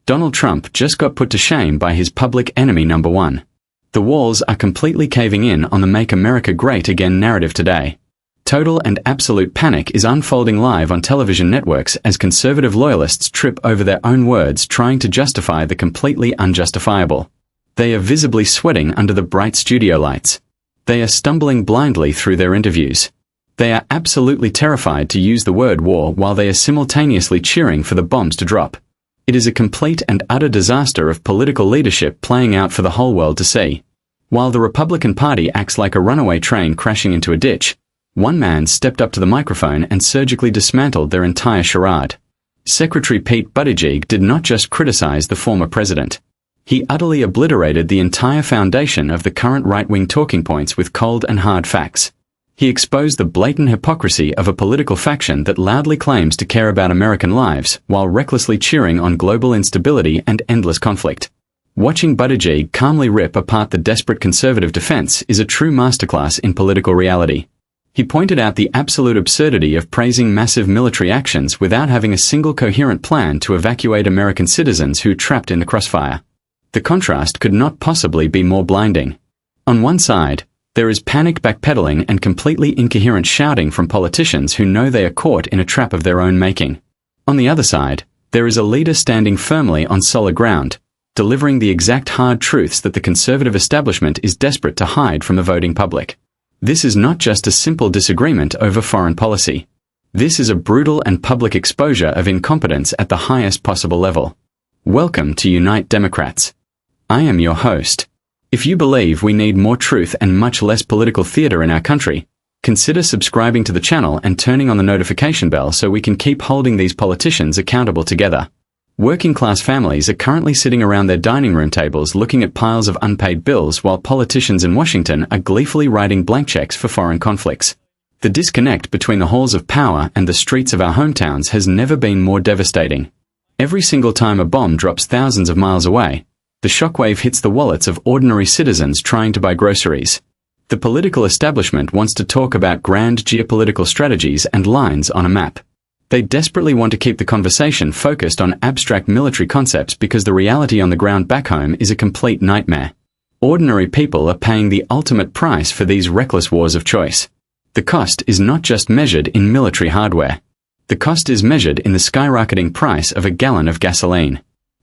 Donald Trump just got put to shame by his public enemy number one. The walls are completely caving in on the Make America Great Again narrative today. Total and absolute panic is unfolding live on television networks as conservative loyalists trip over their own words trying to justify the completely unjustifiable. They are visibly sweating under the bright studio lights. They are stumbling blindly through their interviews. They are absolutely terrified to use the word war while they are simultaneously cheering for the bombs to drop. It is a complete and utter disaster of political leadership playing out for the whole world to see. While the Republican Party acts like a runaway train crashing into a ditch, one man stepped up to the microphone and surgically dismantled their entire charade. Secretary Pete Buttigieg did not just criticize the former president. He utterly obliterated the entire foundation of the current right-wing talking points with cold and hard facts. He exposed the blatant hypocrisy of a political faction that loudly claims to care about American lives while recklessly cheering on global instability and endless conflict. Watching Buttigieg calmly rip apart the desperate conservative defense is a true masterclass in political reality. He pointed out the absolute absurdity of praising massive military actions without having a single coherent plan to evacuate American citizens who are trapped in the crossfire. The contrast could not possibly be more blinding. On one side, there is panic backpedaling and completely incoherent shouting from politicians who know they are caught in a trap of their own making. On the other side, there is a leader standing firmly on solid ground, delivering the exact hard truths that the conservative establishment is desperate to hide from the voting public. This is not just a simple disagreement over foreign policy. This is a brutal and public exposure of incompetence at the highest possible level. Welcome to Unite Democrats. I am your host. If you believe we need more truth and much less political theater in our country, consider subscribing to the channel and turning on the notification bell so we can keep holding these politicians accountable together. Working-class families are currently sitting around their dining room tables looking at piles of unpaid bills while politicians in Washington are gleefully writing blank checks for foreign conflicts. The disconnect between the halls of power and the streets of our hometowns has never been more devastating. Every single time a bomb drops thousands of miles away, the shockwave hits the wallets of ordinary citizens trying to buy groceries. The political establishment wants to talk about grand geopolitical strategies and lines on a map. They desperately want to keep the conversation focused on abstract military concepts because the reality on the ground back home is a complete nightmare. Ordinary people are paying the ultimate price for these reckless wars of choice. The cost is not just measured in military hardware. The cost is measured in the skyrocketing price of a gallon of gasoline.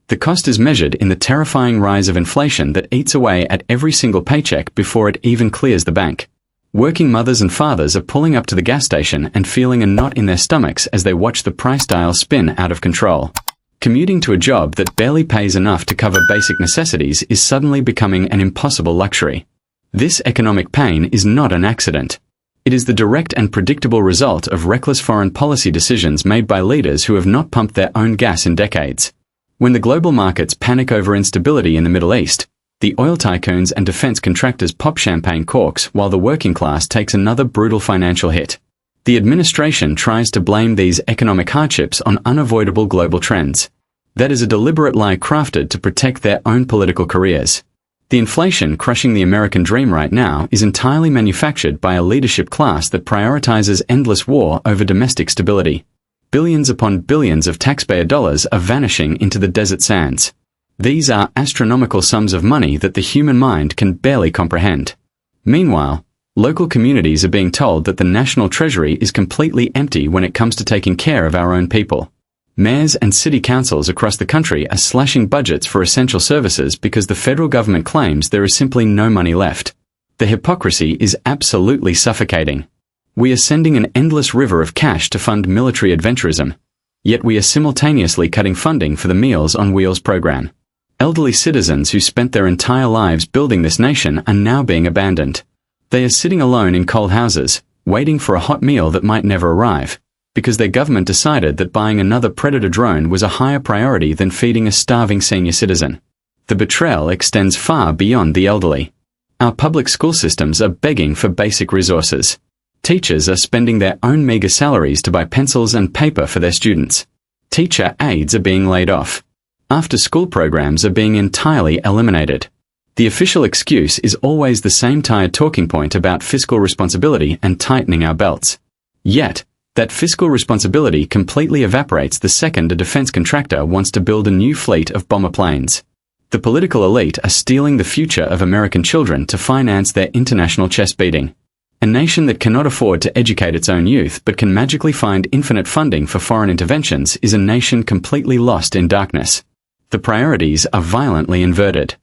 The cost is measured in the terrifying rise of inflation that eats away at every single paycheck before it even clears the bank. Working mothers and fathers are pulling up to the gas station and feeling a knot in their stomachs as they watch the price dial spin out of control. Commuting to a job that barely pays enough to cover basic necessities is suddenly becoming an impossible luxury. This economic pain is not an accident. It is the direct and predictable result of reckless foreign policy decisions made by leaders who have not pumped their own gas in decades. When the global markets panic over instability in the Middle East, the oil tycoons and defense contractors pop champagne corks while the working class takes another brutal financial hit. The administration tries to blame these economic hardships on unavoidable global trends. That is a deliberate lie crafted to protect their own political careers. The inflation crushing the American dream right now is entirely manufactured by a leadership class that prioritizes endless war over domestic stability. Billions upon billions of taxpayer dollars are vanishing into the desert sands. These are astronomical sums of money that the human mind can barely comprehend. Meanwhile, local communities are being told that the national treasury is completely empty when it comes to taking care of our own people. Mayors and city councils across the country are slashing budgets for essential services because the federal government claims there is simply no money left. The hypocrisy is absolutely suffocating. We are sending an endless river of cash to fund military adventurism, yet we are simultaneously cutting funding for the Meals on Wheels program. Elderly citizens who spent their entire lives building this nation are now being abandoned. They are sitting alone in cold houses, waiting for a hot meal that might never arrive, because their government decided that buying another Predator drone was a higher priority than feeding a starving senior citizen. The betrayal extends far beyond the elderly. Our public school systems are begging for basic resources. Teachers are spending their own meager salaries to buy pencils and paper for their students. Teacher aides are being laid off. After-school programs are being entirely eliminated. The official excuse is always the same tired talking point about fiscal responsibility and tightening our belts. Yet, That fiscal responsibility completely evaporates the second a defense contractor wants to build a new fleet of bomber planes. The political elite are stealing the future of American children to finance their international chest beating. A nation that cannot afford to educate its own youth but can magically find infinite funding for foreign interventions is a nation completely lost in darkness. The priorities are violently inverted.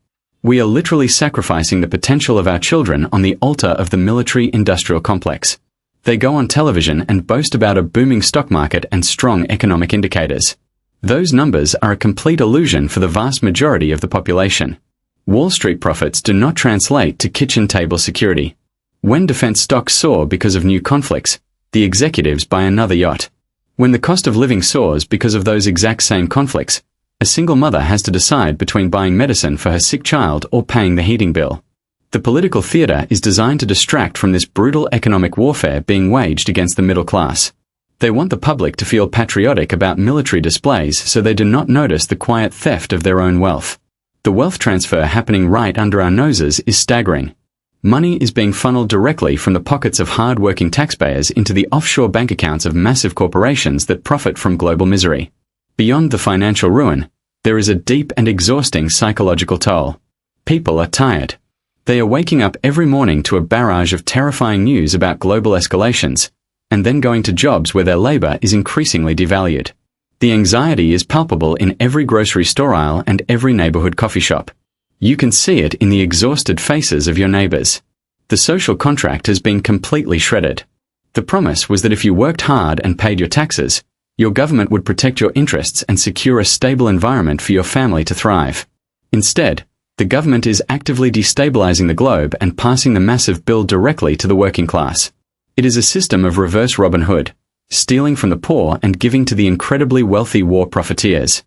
We are literally sacrificing the potential of our children on the altar of the military-industrial complex. They go on television and boast about a booming stock market and strong economic indicators. Those numbers are a complete illusion for the vast majority of the population. Wall Street profits do not translate to kitchen table security. When defense stocks soar because of new conflicts, the executives buy another yacht. When the cost of living soars because of those exact same conflicts, a single mother has to decide between buying medicine for her sick child or paying the heating bill. The political theater is designed to distract from this brutal economic warfare being waged against the middle class. They want the public to feel patriotic about military displays so they do not notice the quiet theft of their own wealth. The wealth transfer happening right under our noses is staggering. Money is being funneled directly from the pockets of hard-working taxpayers into the offshore bank accounts of massive corporations that profit from global misery. Beyond the financial ruin, there is a deep and exhausting psychological toll. People are tired. They are waking up every morning to a barrage of terrifying news about global escalations, and then going to jobs where their labor is increasingly devalued. The anxiety is palpable in every grocery store aisle and every neighborhood coffee shop. You can see it in the exhausted faces of your neighbors. The social contract has been completely shredded. The promise was that if you worked hard and paid your taxes, your government would protect your interests and secure a stable environment for your family to thrive. Instead, the government is actively destabilizing the globe and passing the massive bill directly to the working class. It is a system of reverse Robin Hood, stealing from the poor and giving to the incredibly wealthy war profiteers.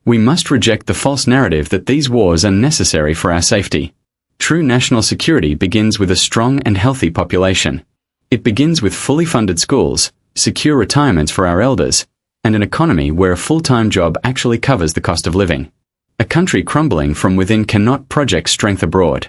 We must reject the false narrative that these wars are necessary for our safety. True national security begins with a strong and healthy population. It begins with fully funded schools, secure retirements for our elders, and an economy where a full-time job actually covers the cost of living. A country crumbling from within cannot project strength abroad.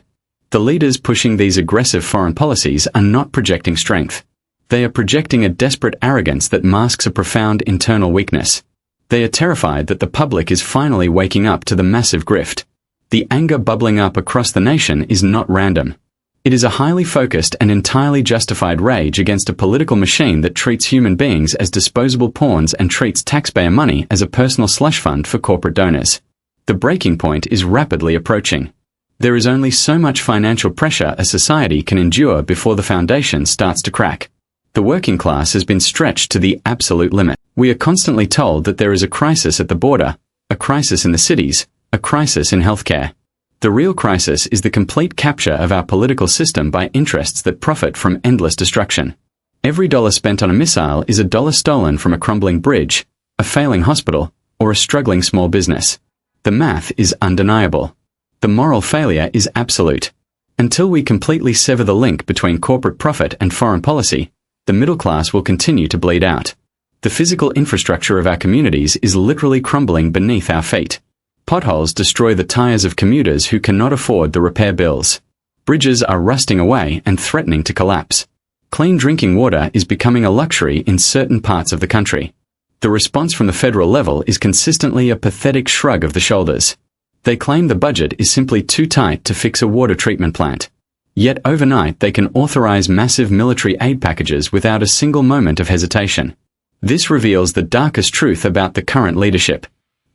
The leaders pushing these aggressive foreign policies are not projecting strength. They are projecting a desperate arrogance that masks a profound internal weakness. They are terrified that the public is finally waking up to the massive grift. The anger bubbling up across the nation is not random. It is a highly focused and entirely justified rage against a political machine that treats human beings as disposable pawns and treats taxpayer money as a personal slush fund for corporate donors. The breaking point is rapidly approaching. There is only so much financial pressure a society can endure before the foundation starts to crack. The working class has been stretched to the absolute limit. We are constantly told that there is a crisis at the border, a crisis in the cities, a crisis in healthcare. The real crisis is the complete capture of our political system by interests that profit from endless destruction. Every dollar spent on a missile is a dollar stolen from a crumbling bridge, a failing hospital, or a struggling small business. The math is undeniable. The moral failure is absolute. Until we completely sever the link between corporate profit and foreign policy, the middle class will continue to bleed out. The physical infrastructure of our communities is literally crumbling beneath our feet. Potholes destroy the tires of commuters who cannot afford the repair bills. Bridges are rusting away and threatening to collapse. Clean drinking water is becoming a luxury in certain parts of the country. The response from the federal level is consistently a pathetic shrug of the shoulders. They claim the budget is simply too tight to fix a water treatment plant. Yet overnight they can authorize massive military aid packages without a single moment of hesitation. This reveals the darkest truth about the current leadership.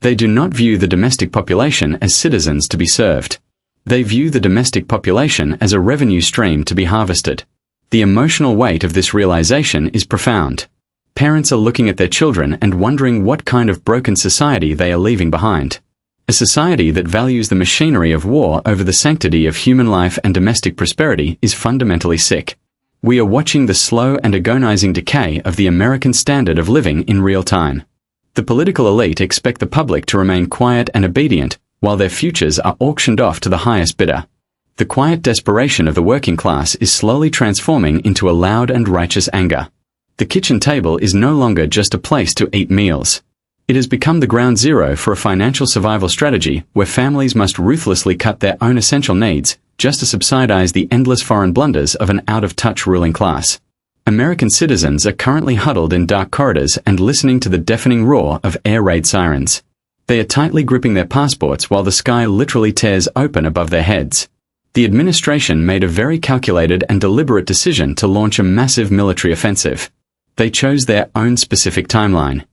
They do not view the domestic population as citizens to be served. They view the domestic population as a revenue stream to be harvested. The emotional weight of this realization is profound. Parents are looking at their children and wondering what kind of broken society they are leaving behind. A society that values the machinery of war over the sanctity of human life and domestic prosperity is fundamentally sick. We are watching the slow and agonizing decay of the American standard of living in real time. The political elite expect the public to remain quiet and obedient, while their futures are auctioned off to the highest bidder. The quiet desperation of the working class is slowly transforming into a loud and righteous anger. The kitchen table is no longer just a place to eat meals. It has become the ground zero for a financial survival strategy where families must ruthlessly cut their own essential needs just to subsidize the endless foreign blunders of an out-of-touch ruling class. American citizens are currently huddled in dark corridors and listening to the deafening roar of air raid sirens. They are tightly gripping their passports while the sky literally tears open above their heads. The administration made a very calculated and deliberate decision to launch a massive military offensive. They chose their own specific timeline.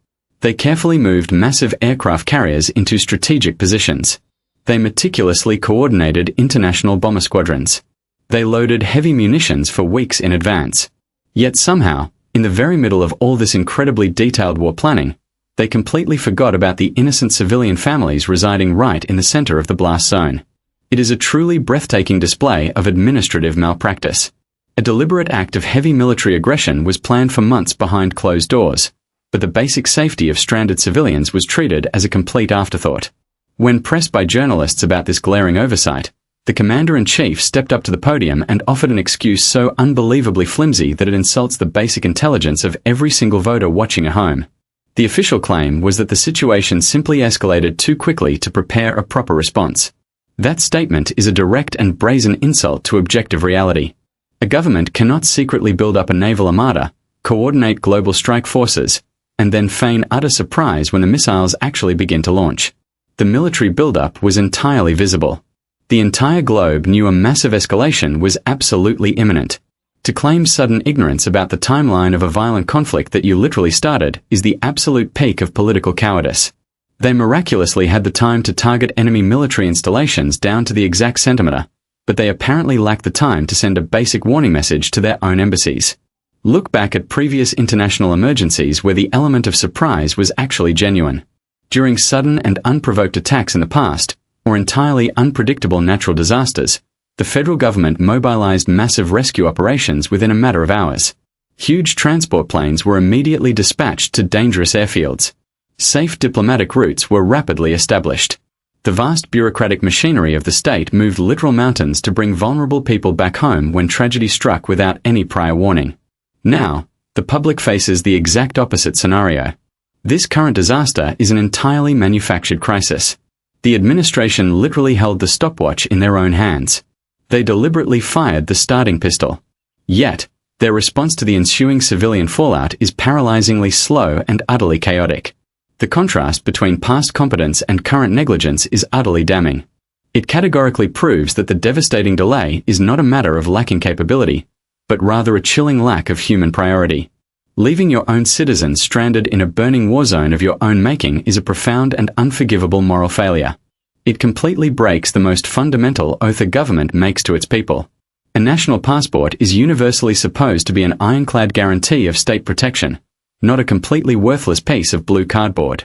They carefully moved massive aircraft carriers into strategic positions. They meticulously coordinated international bomber squadrons. They loaded heavy munitions for weeks in advance. Yet somehow, in the very middle of all this incredibly detailed war planning, they completely forgot about the innocent civilian families residing right in the center of the blast zone. It is a truly breathtaking display of administrative malpractice. A deliberate act of heavy military aggression was planned for months behind closed doors, but the basic safety of stranded civilians was treated as a complete afterthought. When pressed by journalists about this glaring oversight, the commander-in-chief stepped up to the podium and offered an excuse so unbelievably flimsy that it insults the basic intelligence of every single voter watching at home. The official claim was that the situation simply escalated too quickly to prepare a proper response. That statement is a direct and brazen insult to objective reality. A government cannot secretly build up a naval armada, coordinate global strike forces, and then feign utter surprise when the missiles actually begin to launch. The military buildup was entirely visible. The entire globe knew a massive escalation was absolutely imminent. To claim sudden ignorance about the timeline of a violent conflict that you literally started is the absolute peak of political cowardice. They miraculously had the time to target enemy military installations down to the exact centimeter, but they apparently lacked the time to send a basic warning message to their own embassies. Look back at previous international emergencies where the element of surprise was actually genuine. During sudden and unprovoked attacks in the past, or entirely unpredictable natural disasters, the federal government mobilized massive rescue operations within a matter of hours. Huge transport planes were immediately dispatched to dangerous airfields. Safe diplomatic routes were rapidly established. The vast bureaucratic machinery of the state moved literal mountains to bring vulnerable people back home when tragedy struck without any prior warning. Now, the public faces the exact opposite scenario. This current disaster is an entirely manufactured crisis. The administration literally held the stopwatch in their own hands. They deliberately fired the starting pistol. Yet, their response to the ensuing civilian fallout is paralyzingly slow and utterly chaotic. The contrast between past competence and current negligence is utterly damning. It categorically proves that the devastating delay is not a matter of lacking capability, but rather a chilling lack of human priority. Leaving your own citizens stranded in a burning war zone of your own making is a profound and unforgivable moral failure. It completely breaks the most fundamental oath a government makes to its people. A national passport is universally supposed to be an ironclad guarantee of state protection, not a completely worthless piece of blue cardboard.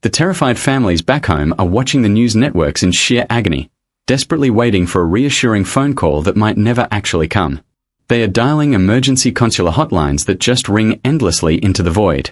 The terrified families back home are watching the news networks in sheer agony, desperately waiting for a reassuring phone call that might never actually come. They are dialing emergency consular hotlines that just ring endlessly into the void.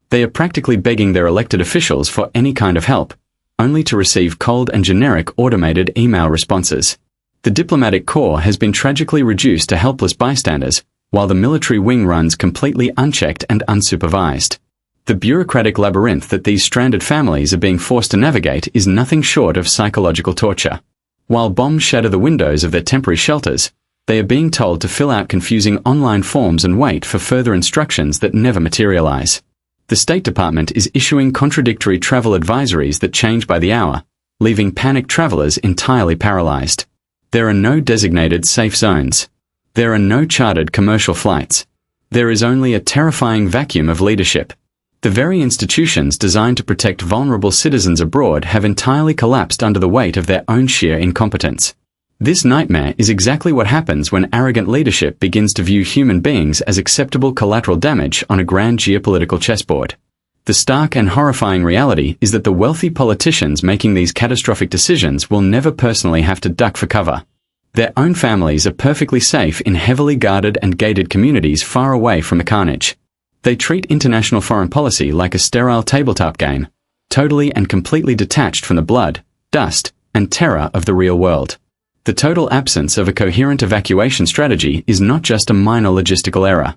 They are practically begging their elected officials for any kind of help, only to receive cold and generic automated email responses. The diplomatic corps has been tragically reduced to helpless bystanders, while the military wing runs completely unchecked and unsupervised. The bureaucratic labyrinth that these stranded families are being forced to navigate is nothing short of psychological torture. While bombs shatter the windows of their temporary shelters, they are being told to fill out confusing online forms and wait for further instructions that never materialize. The State Department is issuing contradictory travel advisories that change by the hour, leaving panicked travelers entirely paralyzed. There are no designated safe zones. There are no chartered commercial flights. There is only a terrifying vacuum of leadership. The very institutions designed to protect vulnerable citizens abroad have entirely collapsed under the weight of their own sheer incompetence. This nightmare is exactly what happens when arrogant leadership begins to view human beings as acceptable collateral damage on a grand geopolitical chessboard. The stark and horrifying reality is that the wealthy politicians making these catastrophic decisions will never personally have to duck for cover. Their own families are perfectly safe in heavily guarded and gated communities far away from the carnage. They treat international foreign policy like a sterile tabletop game, totally and completely detached from the blood, dust, and terror of the real world. The total absence of a coherent evacuation strategy is not just a minor logistical error.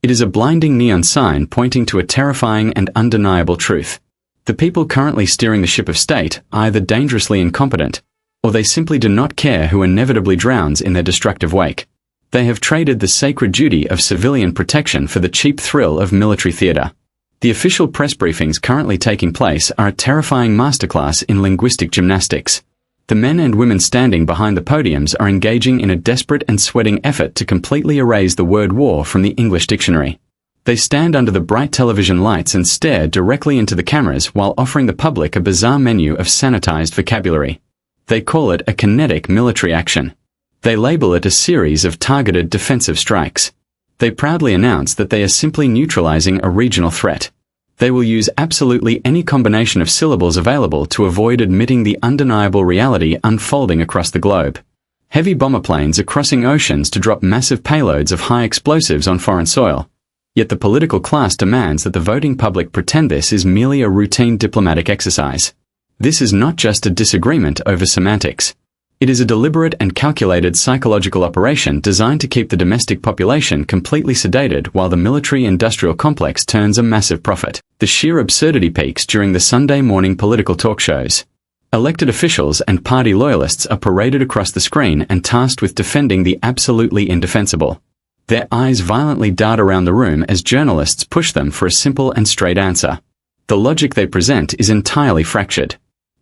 It is a blinding neon sign pointing to a terrifying and undeniable truth. The people currently steering the ship of state are either dangerously incompetent, or they simply do not care who inevitably drowns in their destructive wake. They have traded the sacred duty of civilian protection for the cheap thrill of military theater. The official press briefings currently taking place are a terrifying masterclass in linguistic gymnastics. The men and women standing behind the podiums are engaging in a desperate and sweating effort to completely erase the word war from the English dictionary. They stand under the bright television lights and stare directly into the cameras while offering the public a bizarre menu of sanitized vocabulary. They call it a kinetic military action. They label it a series of targeted defensive strikes. They proudly announce that they are simply neutralizing a regional threat. They will use absolutely any combination of syllables available to avoid admitting the undeniable reality unfolding across the globe. Heavy bomber planes are crossing oceans to drop massive payloads of high explosives on foreign soil. Yet the political class demands that the voting public pretend this is merely a routine diplomatic exercise. This is not just a disagreement over semantics. It is a deliberate and calculated psychological operation designed to keep the domestic population completely sedated while the military-industrial complex turns a massive profit. The sheer absurdity peaks during the Sunday morning political talk shows. Elected officials and party loyalists are paraded across the screen and tasked with defending the absolutely indefensible. Their eyes violently dart around the room as journalists push them for a simple and straight answer. The logic they present is entirely fractured.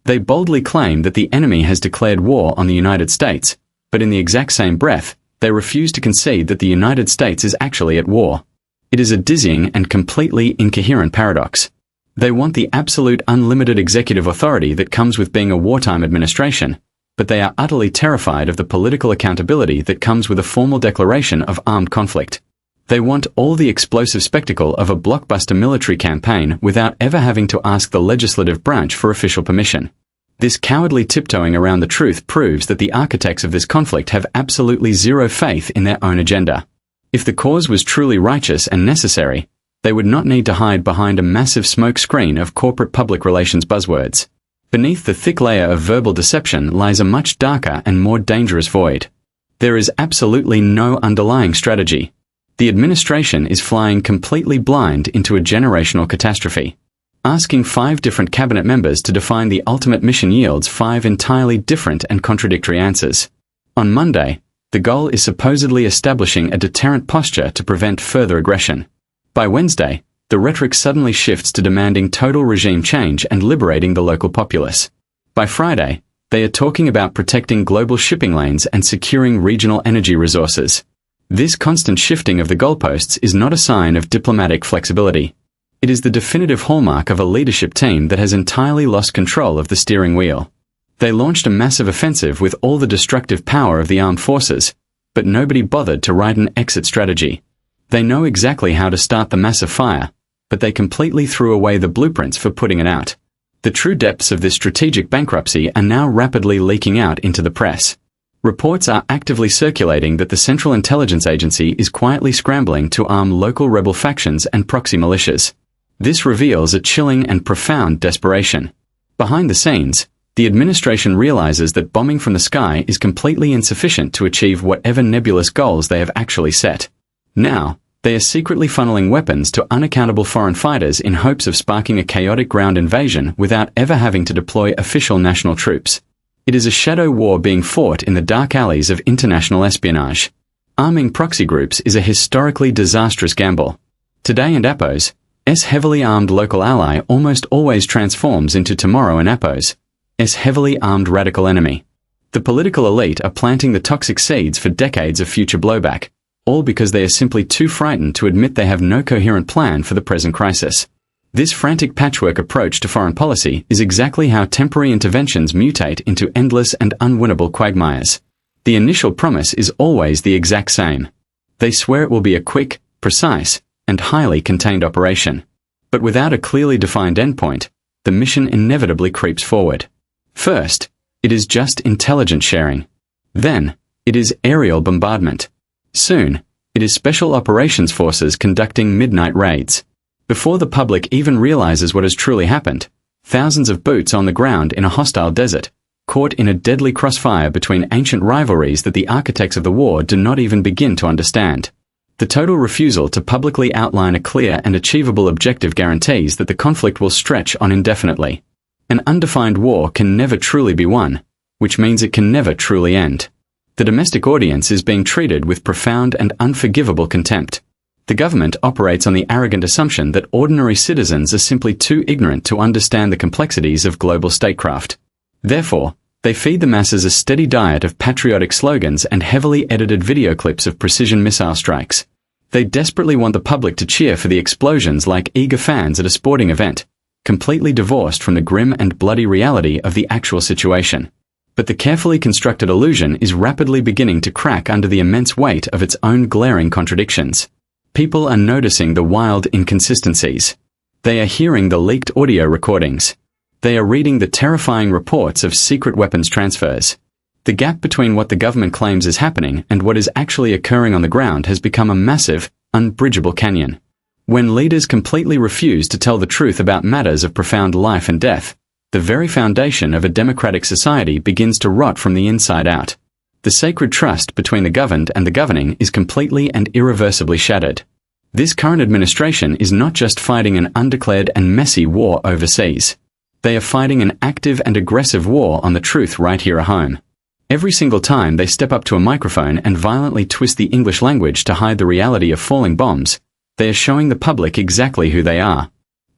They boldly claim that the enemy has declared war on the United States, but in the exact same breath, they refuse to concede that the United States is actually at war. It is a dizzying and completely incoherent paradox. They want the absolute unlimited executive authority that comes with being a wartime administration, but they are utterly terrified of the political accountability that comes with a formal declaration of armed conflict. They want all the explosive spectacle of a blockbuster military campaign without ever having to ask the legislative branch for official permission. This cowardly tiptoeing around the truth proves that the architects of this conflict have absolutely zero faith in their own agenda. If the cause was truly righteous and necessary, they would not need to hide behind a massive smoke screen of corporate public relations buzzwords. Beneath the thick layer of verbal deception lies a much darker and more dangerous void. There is absolutely no underlying strategy. The administration is flying completely blind into a generational catastrophe. Asking 5 different cabinet members to define the ultimate mission yields 5 entirely different and contradictory answers. On Monday, the goal is supposedly establishing a deterrent posture to prevent further aggression. By Wednesday, the rhetoric suddenly shifts to demanding total regime change and liberating the local populace. By Friday, they are talking about protecting global shipping lanes and securing regional energy resources. This constant shifting of the goalposts is not a sign of diplomatic flexibility. It is the definitive hallmark of a leadership team that has entirely lost control of the steering wheel. They launched a massive offensive with all the destructive power of the armed forces, but nobody bothered to write an exit strategy. They know exactly how to start the massive fire, but they completely threw away the blueprints for putting it out. The true depths of this strategic bankruptcy are now rapidly leaking out into the press. Reports are actively circulating that the Central Intelligence Agency is quietly scrambling to arm local rebel factions and proxy militias. This reveals a chilling and profound desperation. Behind the scenes, the administration realizes that bombing from the sky is completely insufficient to achieve whatever nebulous goals they have actually set. Now, they are secretly funneling weapons to unaccountable foreign fighters in hopes of sparking a chaotic ground invasion without ever having to deploy official national troops. It is a shadow war being fought in the dark alleys of international espionage. Arming proxy groups is a historically disastrous gamble. Today and Appos, heavily armed local ally almost always transforms into tomorrow and Appos, heavily armed radical enemy. The political elite are planting the toxic seeds for decades of future blowback, all because they are simply too frightened to admit they have no coherent plan for the present crisis. This frantic patchwork approach to foreign policy is exactly how temporary interventions mutate into endless and unwinnable quagmires. The initial promise is always the exact same. They swear it will be a quick, precise, and highly contained operation. But without a clearly defined endpoint, the mission inevitably creeps forward. First, it is just intelligence sharing. Then, it is aerial bombardment. Soon, it is special operations forces conducting midnight raids. Before the public even realizes what has truly happened, thousands of boots on the ground in a hostile desert, caught in a deadly crossfire between ancient rivalries that the architects of the war do not even begin to understand. The total refusal to publicly outline a clear and achievable objective guarantees that the conflict will stretch on indefinitely. An undefined war can never truly be won, which means it can never truly end. The domestic audience is being treated with profound and unforgivable contempt. The government operates on the arrogant assumption that ordinary citizens are simply too ignorant to understand the complexities of global statecraft. Therefore, they feed the masses a steady diet of patriotic slogans and heavily edited video clips of precision missile strikes. They desperately want the public to cheer for the explosions like eager fans at a sporting event, completely divorced from the grim and bloody reality of the actual situation. But the carefully constructed illusion is rapidly beginning to crack under the immense weight of its own glaring contradictions. People are noticing the wild inconsistencies. They are hearing the leaked audio recordings. They are reading the terrifying reports of secret weapons transfers. The gap between what the government claims is happening and what is actually occurring on the ground has become a massive, unbridgeable canyon. When leaders completely refuse to tell the truth about matters of profound life and death, the very foundation of a democratic society begins to rot from the inside out. The sacred trust between the governed and the governing is completely and irreversibly shattered. This current administration is not just fighting an undeclared and messy war overseas. They are fighting an active and aggressive war on the truth right here at home. Every single time they step up to a microphone and violently twist the English language to hide the reality of falling bombs, they are showing the public exactly who they are.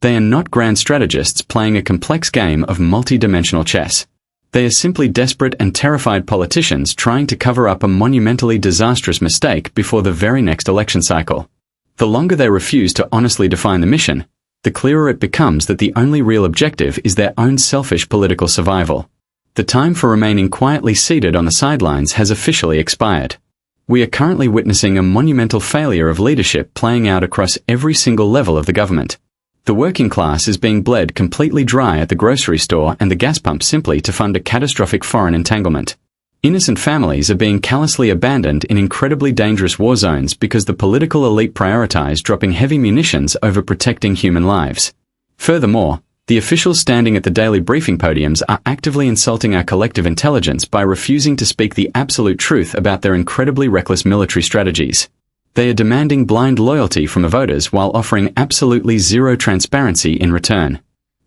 They are not grand strategists playing a complex game of multi-dimensional chess. They are simply desperate and terrified politicians trying to cover up a monumentally disastrous mistake before the very next election cycle. The longer they refuse to honestly define the mission, the clearer it becomes that the only real objective is their own selfish political survival. The time for remaining quietly seated on the sidelines has officially expired. We are currently witnessing a monumental failure of leadership playing out across every single level of the government. The working class is being bled completely dry at the grocery store and the gas pump simply to fund a catastrophic foreign entanglement. Innocent families are being callously abandoned in incredibly dangerous war zones because the political elite prioritize dropping heavy munitions over protecting human lives. Furthermore, the officials standing at the daily briefing podiums are actively insulting our collective intelligence by refusing to speak the absolute truth about their incredibly reckless military strategies. They are demanding blind loyalty from the voters while offering absolutely zero transparency in return.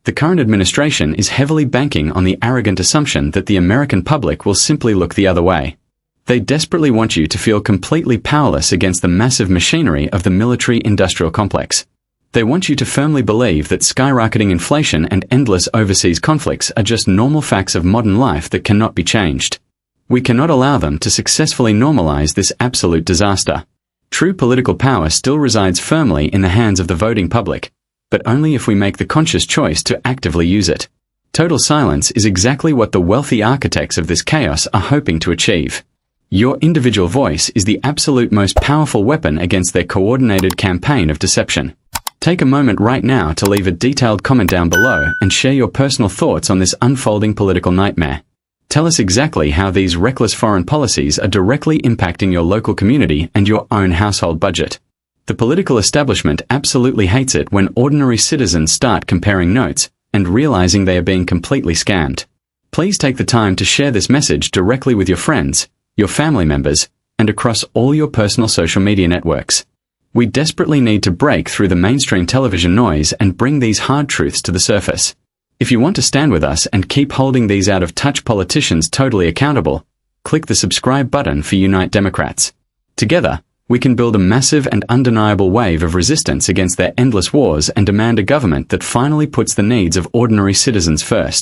The current administration is heavily banking on the arrogant assumption that the American public will simply look the other way. They desperately want you to feel completely powerless against the massive machinery of the military-industrial complex. They want you to firmly believe that skyrocketing inflation and endless overseas conflicts are just normal facts of modern life that cannot be changed. We cannot allow them to successfully normalize this absolute disaster. True political power still resides firmly in the hands of the voting public, but only if we make the conscious choice to actively use it. Total silence is exactly what the wealthy architects of this chaos are hoping to achieve. Your individual voice is the absolute most powerful weapon against their coordinated campaign of deception. Take a moment right now to leave a detailed comment down below and share your personal thoughts on this unfolding political nightmare. Tell us exactly how these reckless foreign policies are directly impacting your local community and your own household budget. The political establishment absolutely hates it when ordinary citizens start comparing notes and realizing they are being completely scammed. Please take the time to share this message directly with your friends, your family members, and across all your personal social media networks. We desperately need to break through the mainstream television noise and bring these hard truths to the surface. If you want to stand with us and keep holding these out-of-touch politicians totally accountable, click the subscribe button for Unite Democrats. Together, we can build a massive and undeniable wave of resistance against their endless wars and demand a government that finally puts the needs of ordinary citizens first.